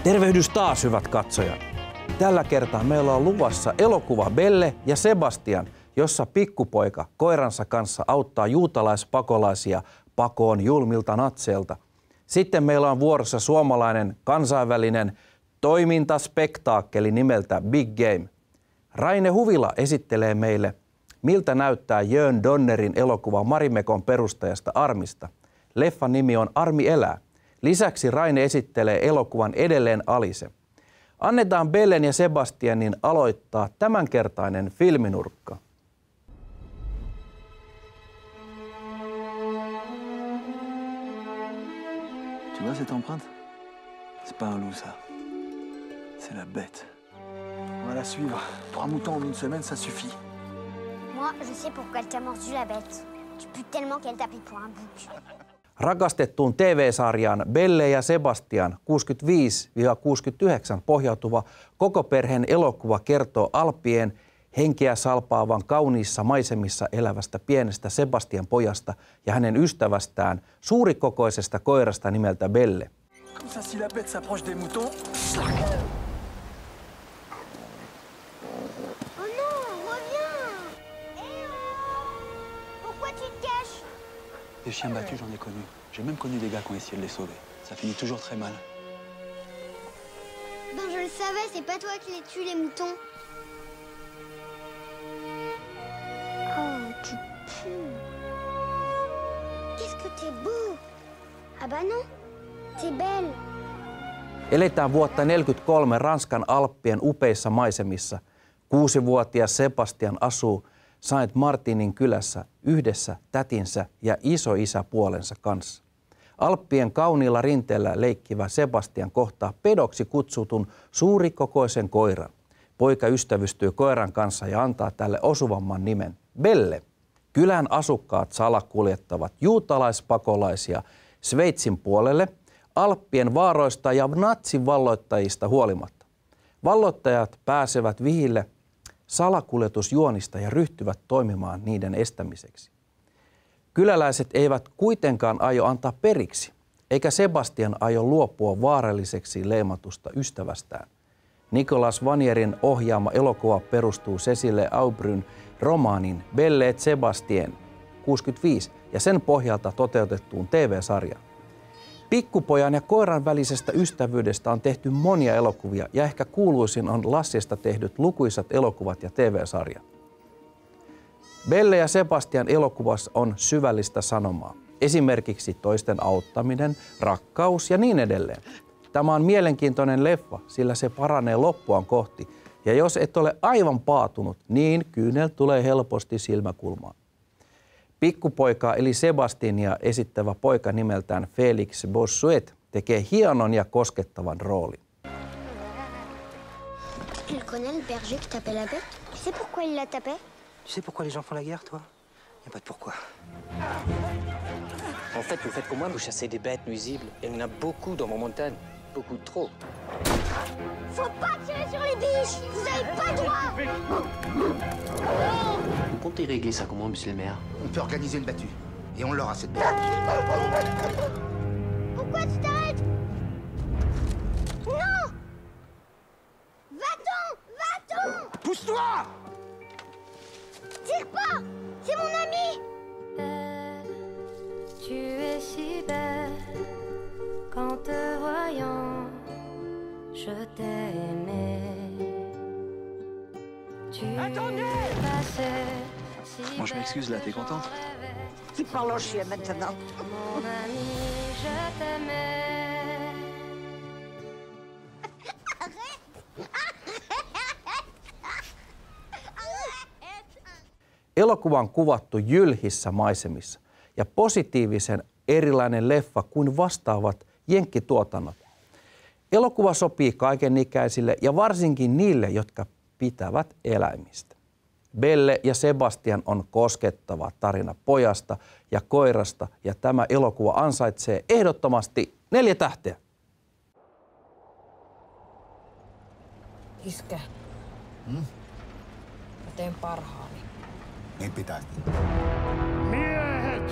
Tervehdys taas, hyvät katsojat! Tällä kertaa meillä on luvassa elokuva Belle ja Sebastian, jossa pikkupoika koiransa kanssa auttaa juutalaispakolaisia pakoon julmilta natseilta. Sitten meillä on vuorossa suomalainen kansainvälinen toimintaspektaakkeli nimeltä Big Game. Raine Huvila esittelee meille, miltä näyttää Jörn Donnerin elokuva Marimekon perustajasta Armista. Leffan nimi on Armi elää. Lisäksi Raine esittelee elokuvan Edelleen Alice. Annetaan Bellen ja Sebastianin aloittaa tämänkertainen filminurkka. Tu vois cette empreinte? C'est pas un loup, ça. C'est la bête. On va la suivre. 3 moutons en 1 semaine, ça suffit. Moi, je sais pourquoi elle t'a mordu la bête. Tu pues tellement qu'elle t'a pris pour un bouc. Rakastettuun TV-sarjaan Belle ja Sebastian 65-69 pohjautuva koko perheen elokuva kertoo Alppien henkeä salpaavan kauniissa maisemissa elävästä pienestä Sebastian pojasta ja hänen ystävästään suurikokoisesta koirasta nimeltä Belle. Comme ça, si la bête s'approche des moutons... Oh non, reviens! Eh oh! Pourquoi tu te caches? Des chiens battus, j'en ai connu. J'ai même connu des gars qui ont essayé de les sauver. Ça finit toujours très mal. Ben je le savais, c'est pas toi qui les tues les moutons. Oh, tu pues. Qu'est-ce que t'es beau! Ah bah non, t'es belle. Eletään vuotta 1943 Ranskan Alppien upeissa maisemissa. 6-vuotias Sebastian asuu Saint Martinin kylässä yhdessä tätinsä ja isoisäpuolensa kanssa. Alppien kauniilla rinteellä leikkivä Sebastian kohtaa pedoksi kutsutun suurikokoisen koiran. Poika ystävystyy koiran kanssa ja antaa tälle osuvamman nimen, Belle. Kylän asukkaat salakuljettavat juutalaispakolaisia Sveitsin puolelle Alppien vaaroista ja natsin valloittajista huolimatta. Valloittajat pääsevät vihille salakuljetusjuonista ja ryhtyvät toimimaan niiden estämiseksi. Kyläläiset eivät kuitenkaan aio antaa periksi, eikä Sebastian aio luopua vaaralliseksi leimatusta ystävästään. Nicolas Vanierin ohjaama elokuva perustuu Cécile Aubryn romaanin Belle et Sébastien 65 ja sen pohjalta toteutettuun TV-sarjaan. Pikkupojan ja koiran välisestä ystävyydestä on tehty monia elokuvia ja ehkä kuuluisin on Lassista tehdyt lukuisat elokuvat ja TV-sarjat. Belle ja Sebastian elokuvassa on syvällistä sanomaa. Esimerkiksi toisten auttaminen, rakkaus ja niin edelleen. Tämä on mielenkiintoinen leffa, sillä se paranee loppuaan kohti. Ja jos et ole aivan paatunut, niin kyynel tulee helposti silmäkulmaan. Pikkupoikaa eli Sebastiania esittävä poika nimeltään Félix Bossuet tekee hienon ja koskettavan roolin. Tu le connais le berger qui tapait la bête? Tu sais pourquoi il la tapait? Tu sais pourquoi les gens font la guerre, toi? Y a pas de pourquoi. En fait, vous faites comme moi, vous chassez des bêtes nuisibles. Il y en a beaucoup dans mon montagne. Beaucoup trop. Faut pas tirer sur les biches! Vous avez pas le droit! Vous comptez régler ça comment, monsieur le maire? On peut organiser une battue. Et on l'aura, cette bête. Pourquoi tu t'arrêtes? Non! Va-t'en! Va-t'en! Pousse-toi! Tire pas! C'est mon ami! Tu es si belle qu'en te voyant, je t'aimais. Tu passais si Moi, je m'excuse, là, t'es contente? Qui parle au chien maintenant? Mon ami, je t'aimais. Elokuva on kuvattu jylhissä maisemissa ja positiivisen erilainen leffa kuin vastaavat jenkkituotannot. Elokuva sopii kaikenikäisille ja varsinkin niille, jotka pitävät eläimistä. Belle ja Sebastian on koskettava tarina pojasta ja koirasta ja tämä elokuva ansaitsee ehdottomasti 4 tähteä. Iskä. Mä teen parhaani. Niin pitäisi. Miehet!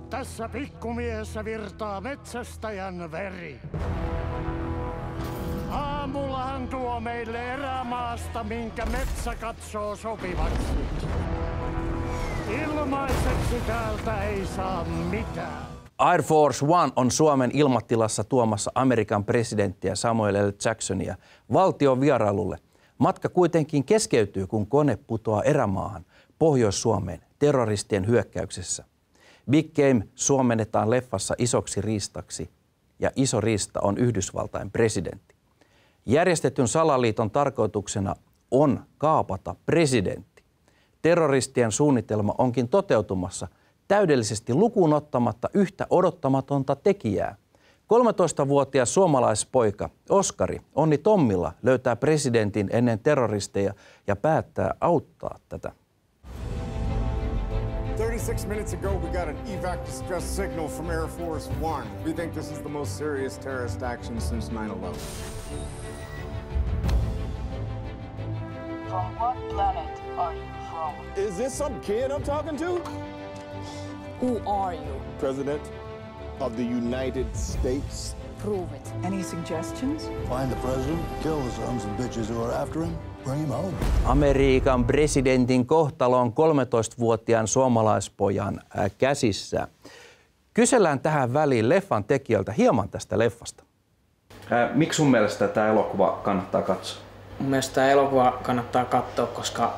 Tässä pikkumiehessä virtaa metsästäjän veri. Hän tuo meille erämaasta, minkä metsä katsoo sopivaksi. Ilmaiseksi täältä ei saa mitään. Air Force One on Suomen ilmatilassa tuomassa Amerikan presidenttiä Samuel L. Jacksonia valtion vierailulle. Matka kuitenkin keskeytyy, kun kone putoaa erämaahan Pohjois-Suomeen terroristien hyökkäyksessä. Big Game suomennetaan leffassa isoksi riistaksi, ja iso riista on Yhdysvaltain presidentti. Järjestetyn salaliiton tarkoituksena on kaapata presidentti. Terroristien suunnitelma onkin toteutumassa täydellisesti lukuun ottamatta yhtä odottamatonta tekijää. 13-vuotias suomalaispoika Oskari Onni Tommila löytää presidentin ennen terroristeja ja päättää auttaa tätä. 36 minutes ago, we got an evac distress signal from Air Force One. We think this is the most serious terrorist action since 9/11. From what planet are you from? Is this some kid I'm talking to? Who are you? President of the United States. Prove it. Any suggestions? Find the president, kill the sons and bitches who are after him, bring him home. Amerikan presidentin kohtalo on 13-vuotiaan suomalaispojan käsissä. Kysellään tähän väliin leffan tekijöiltä hieman tästä leffasta. Miksi sun mielestä tämä elokuva kannattaa katsoa? Mun mielestä tämä elokuva kannattaa katsoa, koska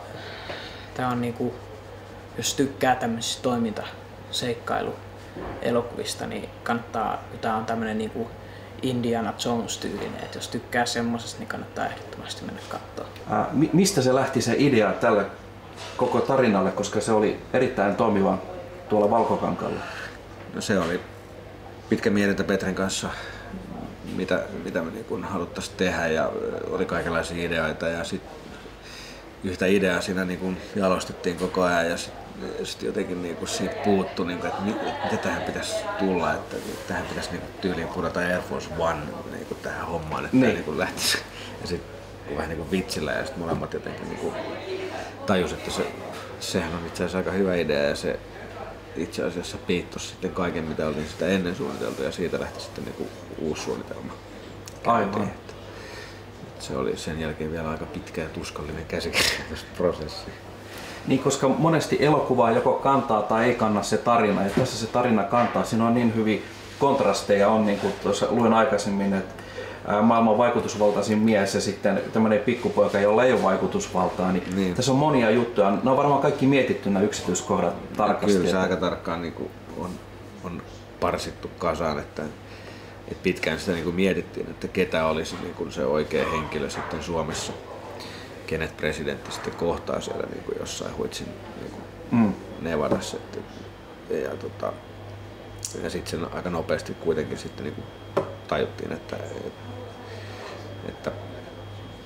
tämä on niinku, jos tykkää tämmöisistä toimintaseikkailuelokuvista, niin kannattaa, tämä on tämmöinen niinku Indiana Jones-tyylinen, että jos tykkää semmosesta, niin kannattaa ehdottomasti mennä katsoa. Mistä se lähti se idea tälle koko tarinalle, koska se oli erittäin toimiva tuolla Valkokankaalla? No se oli pitkä mietintä Petrin kanssa, mitä me niin haluttaisiin tehdä, ja oli kaikenlaisia ideoita, ja sitten yhtä ideaa siinä niin jalostettiin koko ajan, ja sitten jotenkin niin siitä puuttui, niin että mitä tähän pitäisi tulla, että tähän pitäisi niin tyyliin pudota Air Force One niin tähän hommaan, että niin. Niin lähtisi. Ja sitten vähän niin vitsillä, ja sitten molemmat jotenkin niin tajus, että sehän on itse asiassa aika hyvä idea, ja se itse asiassa piittosi sitten kaiken, mitä oli sitä ennen suunniteltu, ja siitä lähti sitten niin uusi suunnitelma. Aivan. Se oli sen jälkeen vielä aika pitkä ja tuskallinen käsikirjoitusprosessi. Niin, koska monesti elokuvaa joko kantaa tai ei kanna se tarina, ja tässä se tarina kantaa. Siinä on niin hyviä kontrasteja, on niin kuin tuossa luin aikaisemmin, että maailman vaikutusvaltaisin mies ja sitten tämmöinen pikkupoika, jolla ei ole vaikutusvaltaa, niin tässä on monia juttuja. Ne on varmaan kaikki mietitty nämä yksityiskohdat tarkasti. Kyllä se aika tarkkaan niin kuin on parsittu kasaan, että pitkään sitä niin kuin mietittiin, että ketä olisi niin kuin se oikea henkilö sitten Suomessa, kenet presidentti sitten kohtaa siellä niin kuin jossain Huitsin niin kuin Nevadassa. Ja sitten sen aika nopeasti kuitenkin sitten niin kuin tajuttiin, että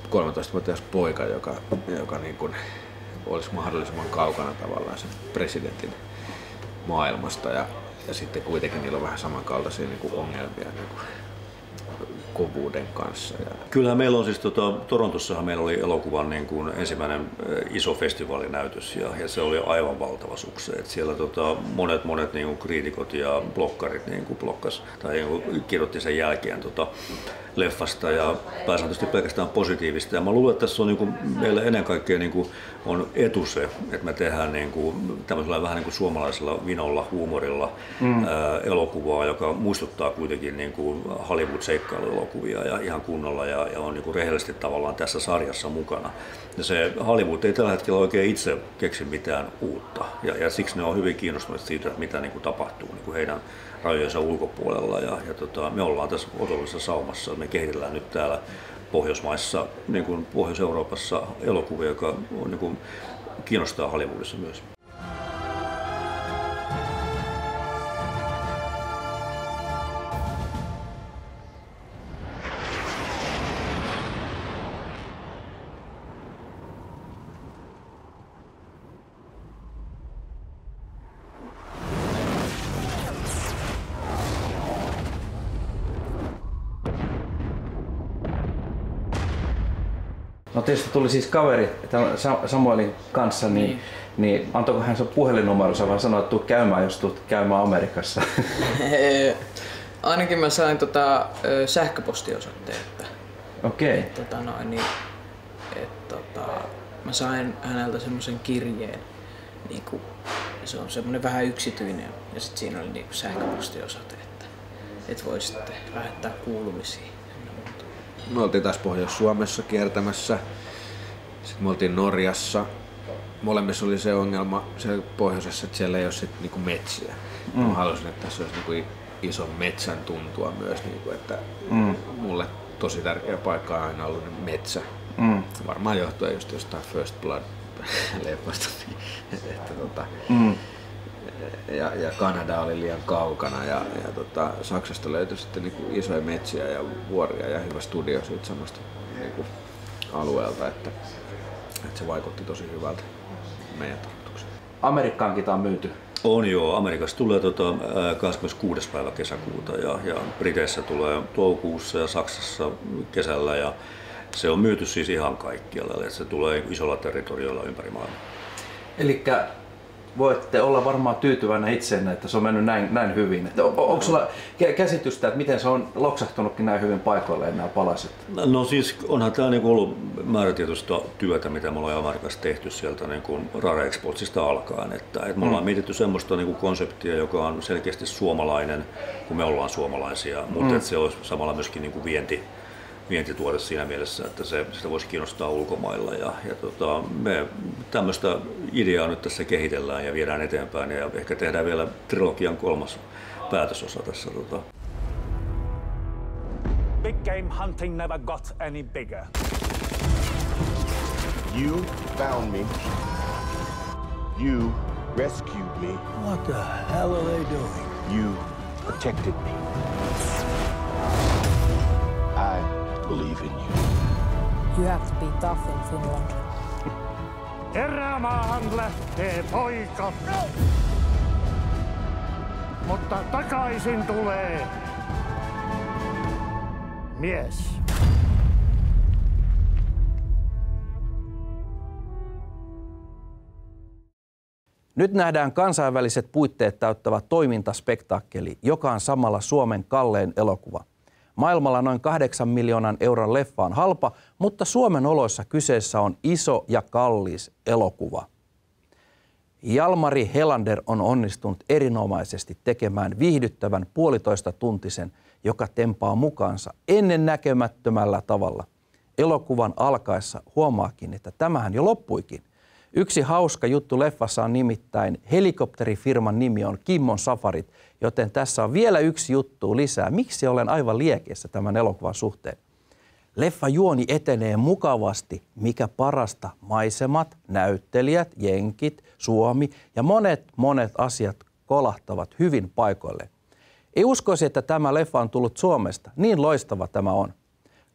13-vuotias poika, joka niin kuin olisi mahdollisimman kaukana tavallaan sen presidentin maailmasta, ja sitten kuitenkin niillä on vähän samankaltaisia niin kuin ongelmia niin kuin kovuuden kanssa. Kyllähän meillä on siis Torontossahan meillä oli elokuvan niin kuin ensimmäinen iso festivaalinäytös, ja se oli aivan valtava sukse. Et siellä monet niin kuin kriitikot ja blokkarit niin kuin blokkas tai niin kuin kirjoitti sen jälkeen leffasta, ja pääsääntöisesti pelkästään positiivista. Ja mä luulen, että tässä on niin kuin meille ennen kaikkea niin kuin on etu se, että me tehdään niin kuin tämmöisellä vähän niin kuin suomalaisella vinolla, huumorilla elokuvaa, joka muistuttaa kuitenkin niin kuin Hollywood-seikkailuelokuvia ja ihan kunnolla, ja on niin kuin rehellisesti tavallaan tässä sarjassa mukana. Ja se Hollywood ei tällä hetkellä oikein itse keksi mitään uutta, ja siksi ne on hyvin kiinnostuneet siitä, että mitä niin kuin tapahtuu niin kuin heidän rajojensa ulkopuolella, ja me ollaan tässä otollisessa saumassa. Me kehitellään nyt täällä Pohjoismaissa, niin kuin Pohjois-Euroopassa elokuvia, joka on, niin kuin, kiinnostaa Hollywoodissa myös. No teistä tuli siis kaveri Samuelin kanssa, niin antoiko hän sun puhelinnumeronsa vai sanoi, että tuu käymään, jos tulet käymään Amerikassa? Ainakin mä sain sähköpostiosoitteen. Okei. Mä sain häneltä semmoisen kirjeen, niinku, se on semmoinen vähän yksityinen, ja sit siinä oli niinku sähköpostiosoite, että voisitte lähettää kuulumisia. Me oltiin taas Pohjois-Suomessa kiertämässä, sitten me oltiin Norjassa. Molemmissa oli se ongelma siellä pohjoisessa, että siellä ei ole sit niinku metsiä. Mä halusin, että tässä olisi niinku ison metsän tuntua myös, niinku, että mulle tosi tärkeä paikka on aina ollut metsä. Varmaan johtuen just jostain First Blood-leffasta. Ja Kanada oli liian kaukana ja Saksasta löytyi sitten niinku isoja metsiä ja vuoria ja hyvä studio siitä samasta niinku alueelta, että se vaikutti tosi hyvältä meidän tarkoitukseen. Amerikkaankin tää on myyty. On joo, Amerikassa tulee 26. päivä kesäkuuta ja Briteissä tulee toukokuussa ja Saksassa kesällä ja se on myyty siis ihan kaikkialla, eli se tulee isolla territoriolla ympäri maailmaa. Elikkä voitte olla varmaan tyytyväinen itseenne, että se on mennyt näin hyvin. Onko sulla käsitystä, että miten se on loksahtunutkin näin hyvin paikoilleen nämä palaset? No siis onhan tämä niinku ollut määrätietoista työtä, mitä me ollaan Amerikassa tehty sieltä niinku Rare Exportsista alkaen. Että me ollaan mietitty semmoista niinku konseptia, joka on selkeästi suomalainen, kun me ollaan suomalaisia, mutta että se olisi samalla myöskin niinku vientituote siinä mielessä, että sitä voisi kiinnostaa ulkomailla. Me tämmöistä ideaa nyt tässä kehitellään ja viedään eteenpäin ja ehkä tehdään vielä trilogian 3. päätösosa tässä. Big game hunting never got any bigger. You found me. You rescued me. What the hell are they doing? You protected me. I believe in you. You have to be tough in Finland. Erämaahan lähtee poika. Mutta takaisin tulee mies. Nyt nähdään kansainväliset puitteet täyttävä toimintaspektaakkeli, joka on samalla Suomen kallein elokuva. Maailmalla noin 8 miljoonan euron leffa on halpa, mutta Suomen oloissa kyseessä on iso ja kallis elokuva. Jalmari Helander on onnistunut erinomaisesti tekemään viihdyttävän 1,5-tuntisen, joka tempaa mukaansa ennennäkemättömällä tavalla. Elokuvan alkaessa huomaakin, että tämähän jo loppuikin. Yksi hauska juttu leffassa on nimittäin helikopterifirman nimi on Kimmon Safarit, joten tässä on vielä yksi juttu lisää. Miksi olen aivan liekeissä tämän elokuvan suhteen? Leffa juoni etenee mukavasti, mikä parasta maisemat, näyttelijät, jenkit, Suomi ja monet asiat kolahtavat hyvin paikoille. Ei uskoisi, että tämä leffa on tullut Suomesta, niin loistava tämä on.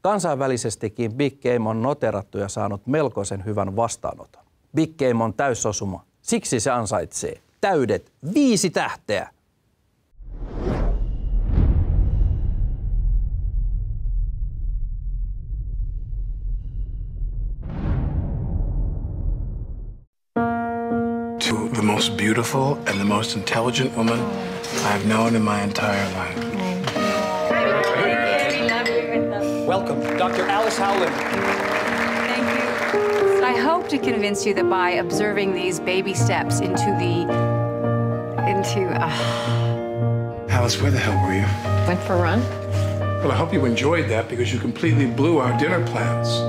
Kansainvälisestikin Big Game on noterattu ja saanut melkoisen hyvän vastaanoton. Big Game on täysosuma, siksi se ansaitsee täydet 5 tähteä. To the most beautiful and the most intelligent woman I've known in my entire life. Welcome, Dr. Alice Howland. I hope to convince you that by observing these baby steps Alice, where the hell were you? Went for a run. Well, I hope you enjoyed that because you completely blew our dinner plans.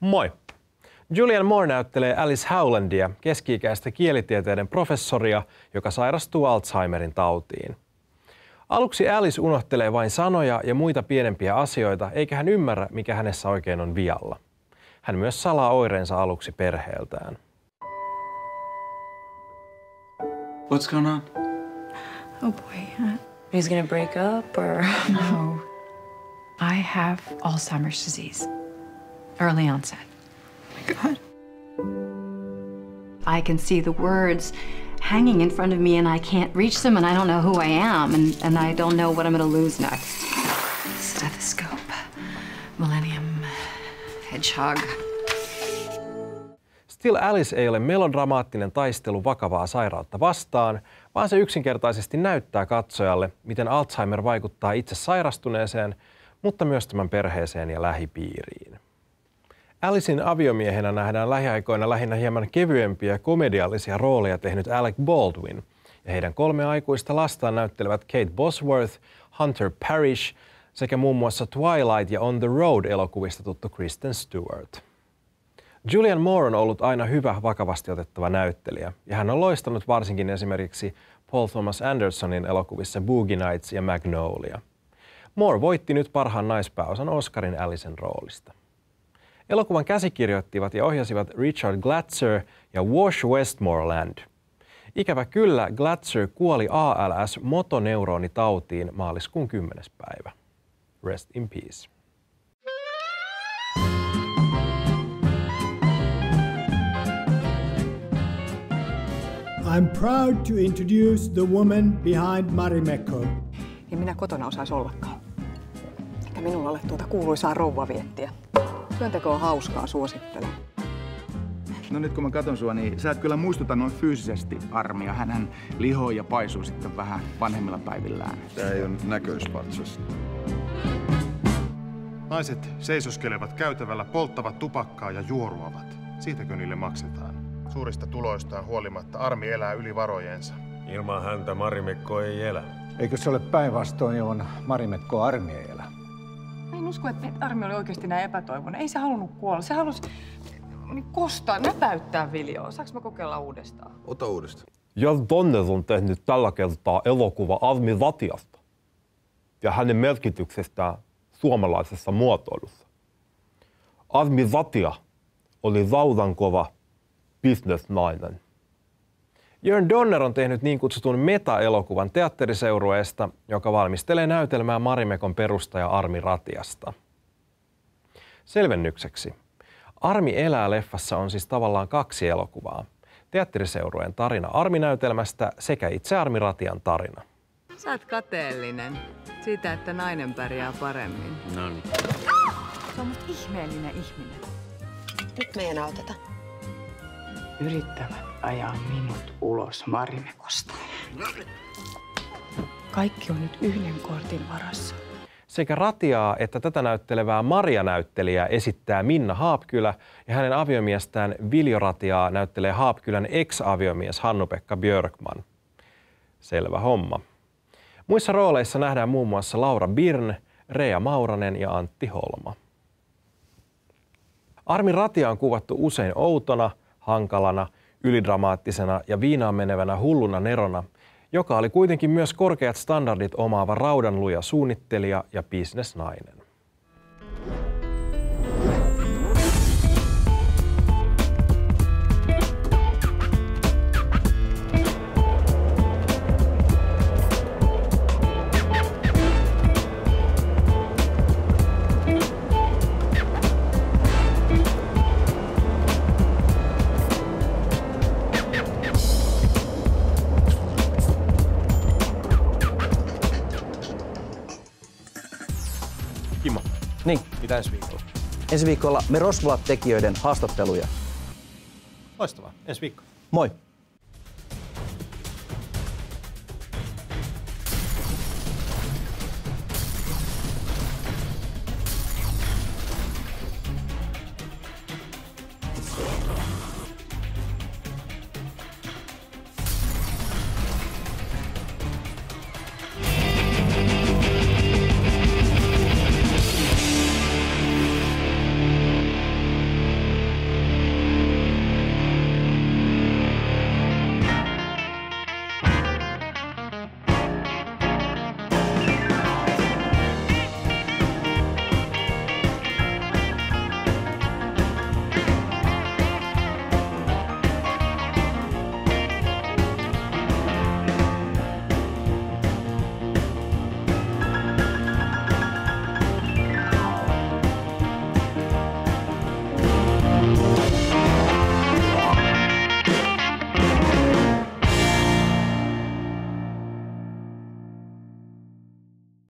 Moi! Julianne Moore näyttelee Alice Howlandia, keski-ikäistä kielitieteiden professoria, joka sairastuu Alzheimerin tautiin. Aluksi Alice unohtelee vain sanoja ja muita pienempiä asioita, eikä hän ymmärrä, mikä hänessä oikein on vialla. Hän myös salaa oireensa aluksi perheeltään. What's going on? Oh boy, he's gonna break up or... No, I have Alzheimer's disease. Early onset. Oh my God. I can see the words hanging in front of me and I can't reach them and I don't know who I am and I don't know what I'm gonna lose next. Stethoscope, Millennium, Hedgehog. Still Alice ei ole melodramaattinen taistelu vakavaa sairautta vastaan, vaan se yksinkertaisesti näyttää katsojalle, miten Alzheimer vaikuttaa itse sairastuneeseen, mutta myös tämän perheeseen ja lähipiiriin. Alicen aviomiehenä nähdään lähiaikoina lähinnä hieman kevyempiä komediallisia rooleja tehnyt Alec Baldwin, ja heidän 3 aikuista lastaan näyttelevät Kate Bosworth, Hunter Parrish sekä muun muassa Twilight ja On the Road-elokuvista tuttu Kristen Stewart. Julianne Moore on ollut aina hyvä, vakavasti otettava näyttelijä, ja hän on loistanut varsinkin esimerkiksi Paul Thomas Andersonin elokuvissa Boogie Nights ja Magnolia. Moore voitti nyt parhaan naispääosan Oscarin Alicen roolista. Elokuvan käsikirjoittivat ja ohjasivat Richard Glatzer ja Wash Westmoreland. Ikävä kyllä, Glatzer kuoli ALS-motoneuronitautiin maaliskuun 10. päivä. Rest in peace. I'm proud to introduce the woman behind Marimekko. Ja minä kotona osais ollakaan. Eikä minulla ole tuota kuuluisaa rouvaviettiä. Työnteko on hauskaa, suosittelen. No nyt kun mä katon sua, niin sä et kyllä muistuta noin fyysisesti Armia. Hänhän lihoo ja paisuu sitten vähän vanhemmilla päivillään. Tää ei ole näköispatsas. Naiset seisoskelevat käytävällä, polttavat tupakkaa ja juoruavat. Siitäkö niille maksetaan? Suurista tuloistaan huolimatta Armi elää yli varojensa. Ilman häntä Marimekko ei elä. Eikö se ole päinvastoin, johon Marimekko Armi ei elä? Mä en usko, että Armi oli oikeasti näin epätoivoinen. Ei se halunnut kuolla. Se halusi kostaa, näpäyttää Viljoa. Saanko mä kokeilla uudestaan? Ota uudestaan. Jan Donner on tehnyt tällä kertaa elokuva Armi Ratiasta ja hänen merkityksestään suomalaisessa muotoilussa. Armi Ratia oli raudankova bisnesnainen. Jörn Donner on tehnyt niin kutsutun meta-elokuvan Teatteriseurueesta, joka valmistelee näytelmää Marimekon perustaja Armi Ratiasta. Selvennykseksi. Armi elää -leffassa on siis tavallaan 2 elokuvaa. Teatteriseurueen tarina Armi-näytelmästä sekä itse Armi Ratian tarina. Sä oot kateellinen siitä, että nainen pärjää paremmin. No niin. Se on musta ihmeellinen ihminen. Nyt me ei enää auteta. Yrittävät ajaa minut ulos Marimekosta. Kaikki on nyt 1 kortin varassa. Sekä Ratiaa että tätä näyttelevää Maria-näyttelijää esittää Minna Haapkylä ja hänen aviomiestään Viljo Ratiaa näyttelee Haapkylän ex-aviomies Hannu-Pekka Björkman. Selvä homma. Muissa rooleissa nähdään muun muassa Laura Birn, Rea Mauranen ja Antti Holma. Armi Ratia on kuvattu usein outona, hankalana, ylidramaattisena ja viinaan menevänä hulluna nerona, joka oli kuitenkin myös korkeat standardit omaava raudanluja suunnittelija ja bisnesnainen. Kimmo, niin. Mitä ensi viikolla? Ensi viikolla me Rosvolat-tekijöiden haastatteluja. Loistavaa. Ensi viikko. Moi.